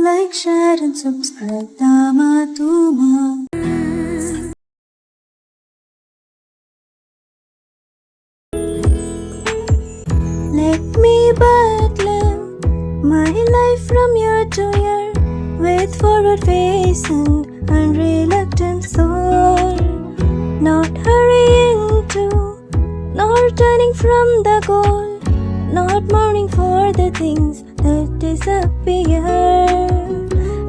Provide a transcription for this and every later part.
Like, share and subscribe. Dama Tuma. Let me but live my life from year to year, with forward face and unreluctant soul, not hurrying to, nor turning from the goal, not mourning for the things that disappear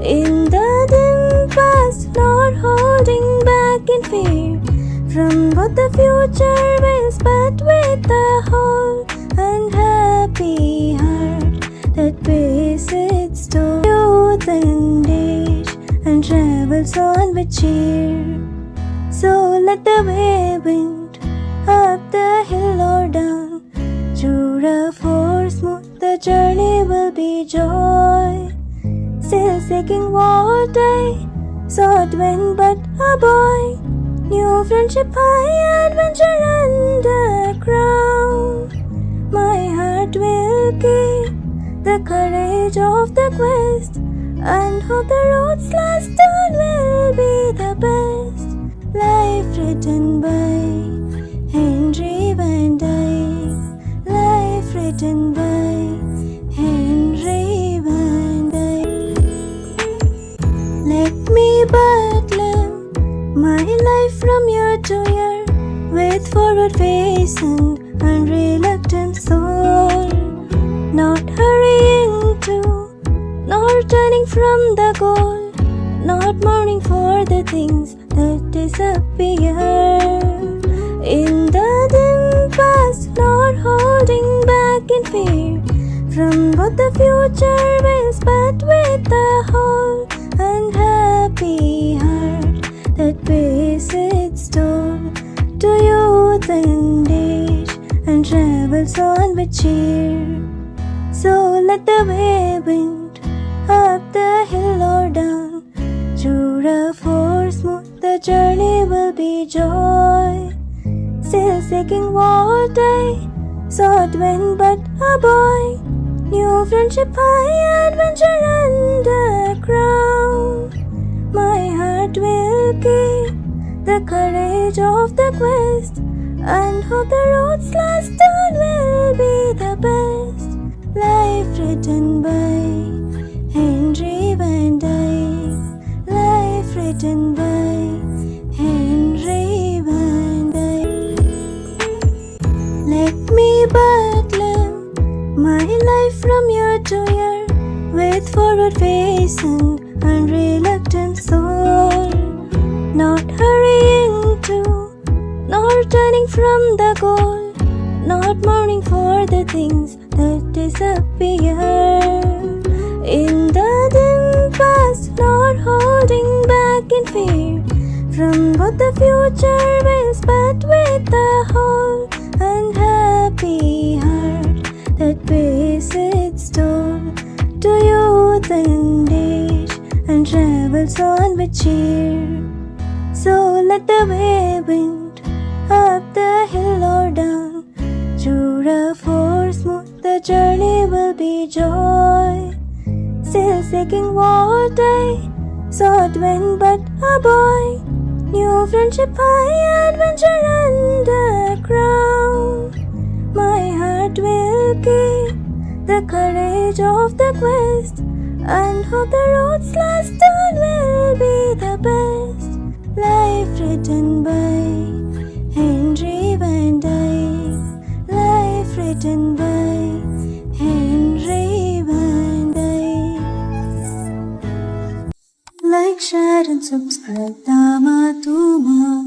in the dim past, nor holding back in fear from what the future wills, but with a whole and happy heart that pays its toll. Youth and age and travels on with cheer. So let the way wind up the hill or down, through rough or smooth, the journey will be joy. Still seeking what I sought when but a boy, new friendship, high adventure underground. My heart will keep the courage of the quest, and hope the road's last turn will be the best. Life written by Henry Van Dyke. Life written by Henry Van Dyke. Let me but live my life from year to year, with forward face and unreluctant soul, not hurrying to, nor turning from the goal, not mourning for the things that disappear in the dim past, nor holding back in fear from what the future wills, but with a whole and happy heart that pays its toll to youth and age and travels on with cheer. So let the way wind up the hill or down, through rough or smooth, the journey will be joy. Still seeking what I sought when but a boy, new friendship, high adventure underground. My heart will keep the courage of the quest, and hope the road's last turn will be the best. Life written by Henry Van Dyke. Life written by Henry Van Dyke. Let me but live my life from year to year, with forward face and unreluctant soul, not hurrying to, nor turning from the goal, not mourning for the things that disappear in the dim past, nor holding back in fear from what the future wills, but with a whole and happy heart that pays its toll to youth and age and travels on with cheer. So let the way wind up the hill or down, through rough or smooth, the journey will be joy. Still seeking what I sought when but a boy, new friendship, high adventure underground. My heart will keep the courage of the quest, and hope the road's last turn will be the best. Life written by Henry Van Dyke. Life written by Henry Van Dyke. Like, share and subscribe. Dama Tuma.